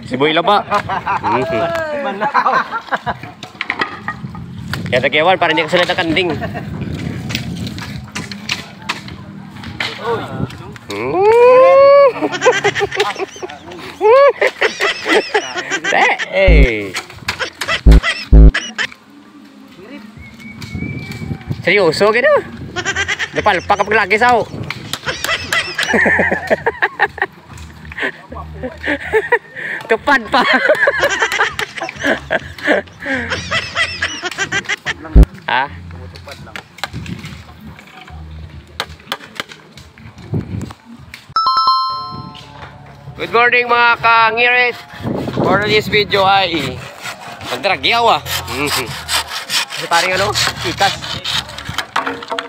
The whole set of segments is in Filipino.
Siboy laba. Yan tagyawan para hindi kasunod ang kanding. Hey. Seryoso gitu. Napalpak kapag lagi sao. Tupad pa. Ha? Good morning mga kangiris. For this video ay magdragyaw ah. Kasi parang ano? Ikas.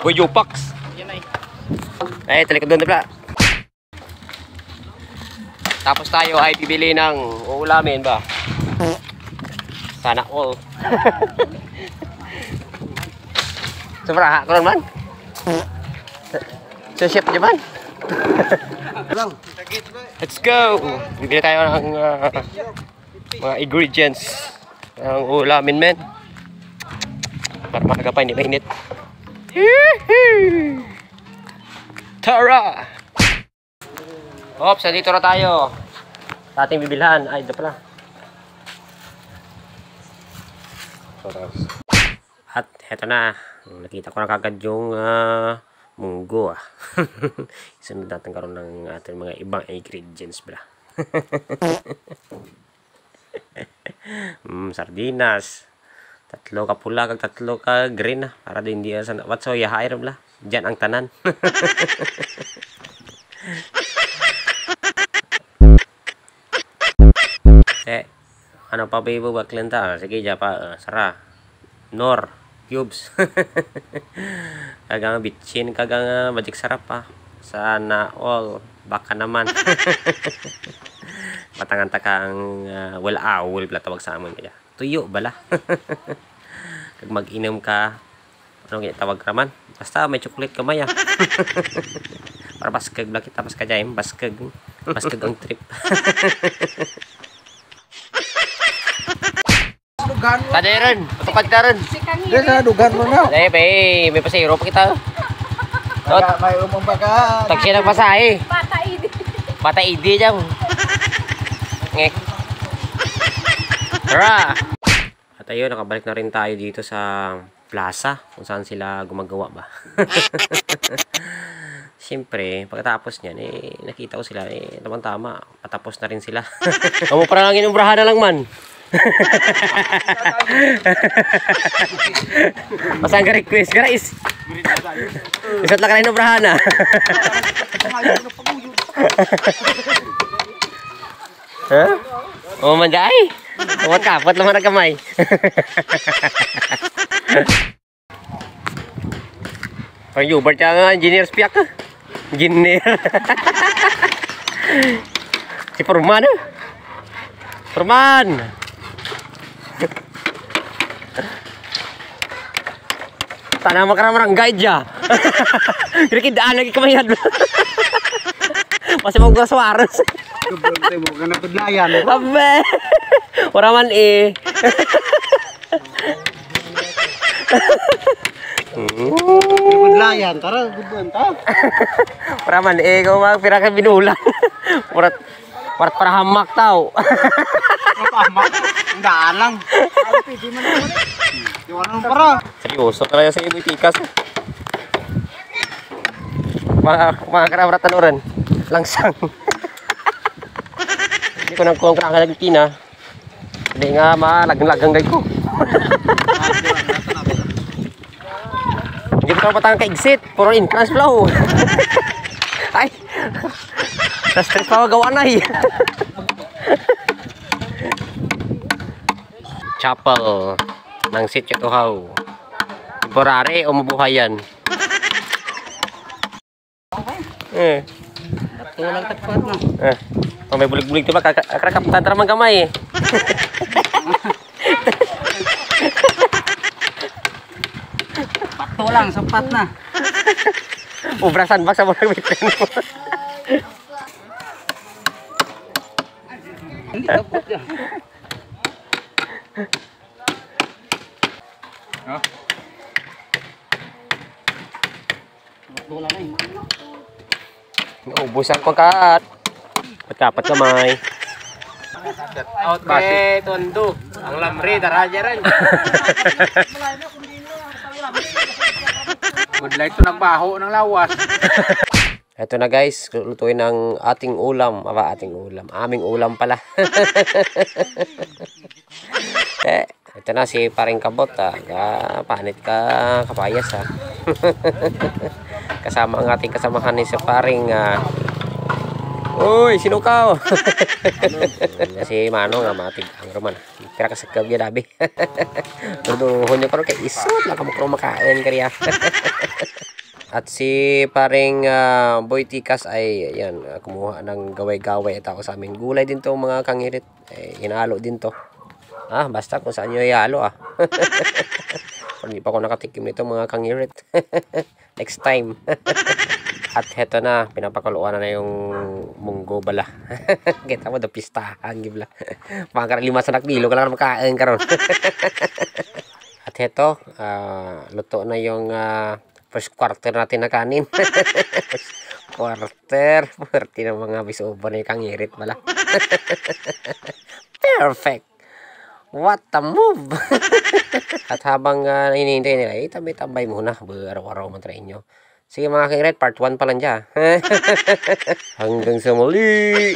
Boyopax. Ay, talikod doon na pala. Tapos tayo ay bibili ng uulamin ba? Sana all. Sobraha ko naman. So chef naman. Let's go. Bibili tayo ng mga ingredients ng ulamin men. Para maaga pa hindi mainit. Tara! Oops, nandito na tayo sa ating bibilhan. Ay, ito pala. At eto na. Nakita ko na kagad yung munggo ah. Isunod natin karoon ng ating mga ibang ingredients bra. Sardinas. 3 ka pula kag 3 ka green ah. Para din di sa what so yahay ram la. Diyan ang tanan. Ano pa ba ibo baklenta? Sige, japa sara. Nor cubes. Kagang bitchin, kagang magic sarap pa. Sana all baka naman. Matangan takang well owl pala tawag sa amon kaya. Tuyo bala. Kag mag-inom ka ano kaya tawag raman? Basta may chocolate ka maya. Para baskag lang kita pas kajaim, baskag ang trip. Tadi rin, patupad ka rin. Dia sa dugan mo na. May pasiro pa kita. May umong baga. Tag siya ng pasahe. Bata idi dyan. Ngek. Tara! At ayun, nakabalik na rin tayo dito sa plaza. Kung saan sila gumagawa ba. Siyempre, pagkatapos niyan, nakita ko sila, tamang-tama. Patapos na rin sila. Kamu parang ang inubrahan na lang man. Masang ka request ka guys. Isat lang ka na inubrahan na. Ha? O manjay? Huwag kapot naman ang kamay. Parang Hubert siya nga, engineer spiak ka. Engineer. Si Furman ah. Furman. Sana makaramang guide ya. Kira-kidaan lagi kamayan. Masih mau gue suares. Bukan pedlayan. Abe. Oraman Pedlayan, tara gubuan ta. Oraman kau mah pirakan binulang. Parat para hamak tau. Hamak. Enggak lang. Di mana para. Seryoso kaya sa ibu tikas. Mga karabratan oran. Langsang. Hindi ko nang kuwang lagi tina. Hindi nga malagang-lagang gay ko. Hindi ko patang ka-exit. Puro entrance flow. Ay. Na-stress pa magawa na eh. Chapel ng Sitio Tuhaw. Temporary o mabuhayan? Tulang tepat na. May bulig-bulig diba? Kakrakap tataramang kamay eh. Tulang sempat na. Ubra sandbox sa mga bitrin mo. Hindi dapat yan. Bola na Ubusan ko kat. Pagkapat kamay. Out kay Tondo. Ang lamri, daraja rin. Good light to nagbaho ng lawas. Ito na guys, lutuin ang ating ulam. Aming ulam pala. Ito na si Paring Kabot. Panit ka, kapayas ha. Kasama ang ating kasamahan ni si Paring. Uy, sinukaw. Si Manong nga matig ang roman. Kira kasagkab niya dabi. Duduhon niya karon kay isot lang kamo makain kariya. At si Paring Boy Tikas ay yan kumuha ng gaway-gaway at ako sa amin. Gulay din to mga kangirit. Hinalo din to. Basta kung saan nyo ihalo Hindi pa ako nakatikim nito mga kangirit. Next time. At heto na, pinapakuluan na yung munggo bala. Kita mo, pistahan, gibla. Pangkara 5 sa nakbilo ka lang makain karon. At heto, luto na yung first quarter natin na kanin. First quarter. Pwerte ng mga bisubo na yung kangirit bala. Perfect. What a move! At habang hinihintay nila, tambay-tambay muna. Araw-araw man try nyo. Sige mga kangirit, part 1 pa lang dyan. Hanggang sa muli!